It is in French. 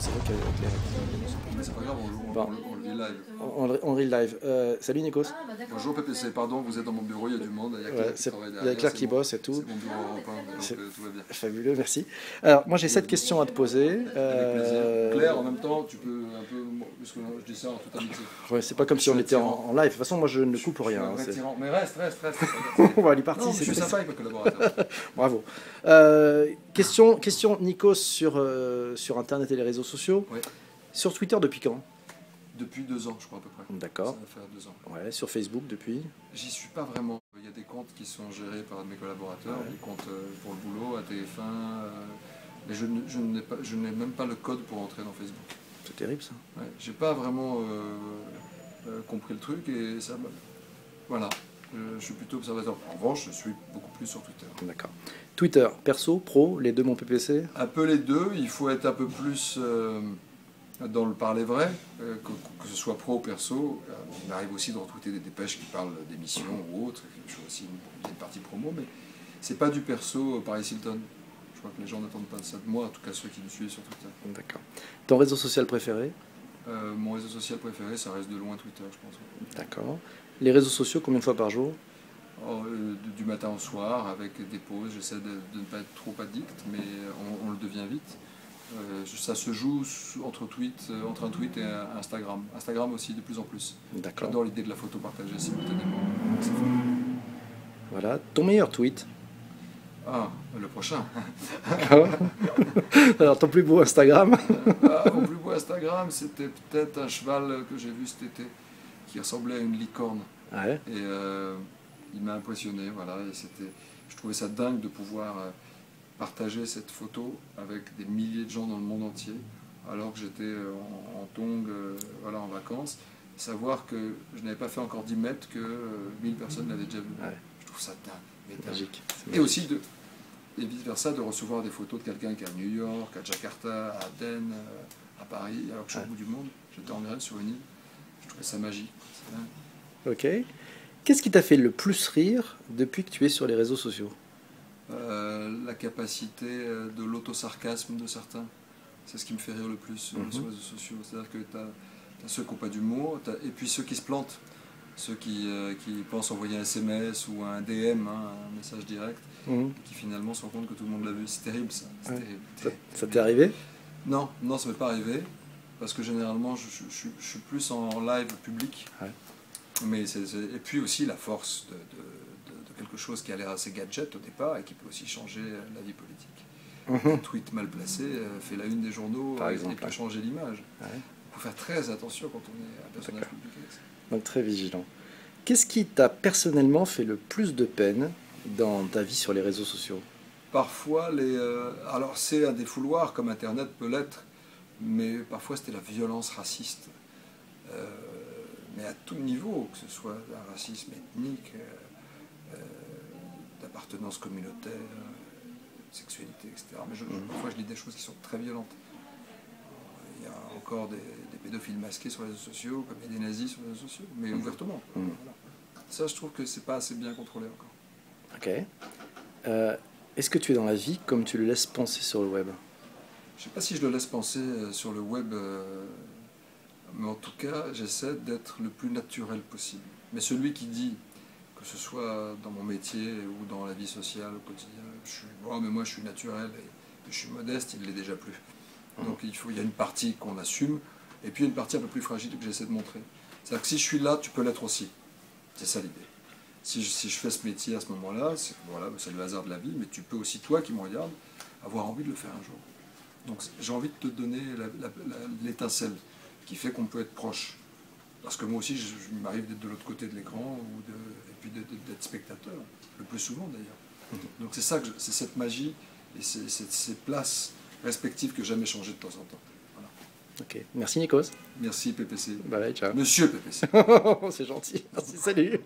c'est vrai qu'avec les Mais c'est pas grave, Bon. on le dit live. on read live. Salut Nikos. Bonjour PPC, pardon, vous êtes dans mon bureau, il y a du monde, il y a Claire qui travaille derrière. Il y a Claire qui bosse et tout. C'est mon bureau européen, donc tout va bien. Fabuleux, merci. Alors, moi j'ai 7 questions à te poser. Avec plaisir. Claire, en même temps, tu peux un peu, parce que je dis ça en toute amitié. Ouais, c'est pas comme si on était en live. De toute façon, moi je ne coupe rien. Mais reste. On va aller partir. Non, je suis sympa avec mes collaborateurs. Bravo. Question Nikos sur Internet et les réseaux sociaux. Oui. Sur Twitter depuis quand? Depuis 2 ans, je crois à peu près. D'accord. Ça va faire 2 ans. Ouais, sur Facebook depuis? J'y suis pas vraiment. Il y a des comptes qui sont gérés par mes collaborateurs, des comptes pour le boulot, à TF1, mais je n'ai même pas le code pour entrer dans Facebook. C'est terrible ça. Ouais, j'ai pas vraiment compris le truc et ça me... Voilà, je suis plutôt observateur. En revanche, je suis beaucoup plus sur Twitter. D'accord. Twitter, perso, pro, les deux mon PPC? Un peu les deux, il faut être un peu plus dans le parler vrai, que ce soit pro ou perso. Il m'arrive aussi de retweeter des dépêches qui parlent d'émissions ou autres. Je fais aussi une partie promo, mais c'est pas du perso Paris Hilton. Je crois que les gens n'attendent pas ça de moi, en tout cas ceux qui me suivent sur Twitter. D'accord. Ton réseau social préféré? Mon réseau social préféré, ça reste de loin Twitter, je pense. D'accord. Les réseaux sociaux, combien de fois par jour? Du matin au soir, avec des pauses. J'essaie de ne pas être trop addict, mais on le devient vite. Ça se joue entre un tweet et Instagram. Instagram aussi, de plus en plus. D'accord. J'adore l'idée de la photo partagée simultanément. Voilà. Ton meilleur tweet? Ah, le prochain. Alors, ton plus beau Instagram? Mon plus beau Instagram, c'était peut-être un cheval que j'ai vu cet été, qui ressemblait à une licorne. Ouais. Et il m'a impressionné, voilà. Et je trouvais ça dingue de pouvoir partager cette photo avec des milliers de gens dans le monde entier, alors que j'étais en tongs, voilà, en vacances. Savoir que je n'avais pas fait encore 10 mètres, que 1000 personnes l'avaient déjà vu. Ouais. Je trouve ça dingue. Mais Magique. Et aussi, et vice-versa, de recevoir des photos de quelqu'un qui est à New York, à Jakarta, à Athènes, à Paris, alors que je suis au bout du monde. J'étais en Grèce sur une île. Je trouvais ça magique. Ok. Qu'est-ce qui t'a fait le plus rire depuis que tu es sur les réseaux sociaux? La capacité de l'autosarcasme de certains. C'est ce qui me fait rire le plus sur les réseaux sociaux. C'est-à-dire que tu as ceux qui n'ont pas d'humour, et puis ceux qui se plantent. Ceux qui pensent envoyer un SMS ou un DM, un message direct, et qui finalement se rendent compte que tout le monde l'a vu. C'est terrible ça. Ouais. Ça t'est arrivé? Non, ça ne m'est pas arrivé. Parce que généralement, je suis plus en live public. Ouais. Mais et puis aussi la force de quelque chose qui a l'air assez gadget au départ et qui peut aussi changer la vie politique. Un tweet mal placé fait la une des journaux et peut changer l'image. Ouais. Il faut faire très attention quand on est un personnage public. Donc très vigilant. Qu'est-ce qui t'a personnellement fait le plus de peine dans ta vie sur les réseaux sociaux? Parfois, alors c'est un défouloir comme Internet peut l'être, mais parfois c'était la violence raciste. Mais à tout niveau, que ce soit un racisme ethnique, d'appartenance communautaire, sexualité, etc. Mais parfois je lis des choses qui sont très violentes. Il y a encore des pédophiles masqués sur les réseaux sociaux, comme il y a des nazis sur les réseaux sociaux, mais ouvertement. Voilà. Ça, je trouve que c'est pas assez bien contrôlé encore. Ok. Est-ce que tu es dans la vie comme tu le laisses penser sur le web? Je sais pas si je le laisse penser sur le web, mais en tout cas, j'essaie d'être le plus naturel possible. Mais celui qui dit, que ce soit dans mon métier ou dans la vie sociale au quotidien, mais moi je suis naturel et je suis modeste, il ne l'est déjà plus. Donc il y a une partie qu'on assume, et puis une partie un peu plus fragile que j'essaie de montrer. C'est-à-dire que si je suis là, tu peux l'être aussi. C'est ça l'idée. Si je fais ce métier à ce moment-là, c'est le hasard de la vie, mais tu peux aussi, toi qui me regardes, avoir envie de le faire un jour. Donc j'ai envie de te donner l'étincelle qui fait qu'on peut être proche. Parce que moi aussi, il m'arrive d'être de l'autre côté de l'écran, et puis d'être spectateur, le plus souvent d'ailleurs. Donc c'est ça, c'est cette magie et ces places respectives que j'aime échanger de temps en temps. Voilà. Ok, merci Nikos. Merci PPC. Bye, ciao. Monsieur PPC. C'est gentil, merci, salut.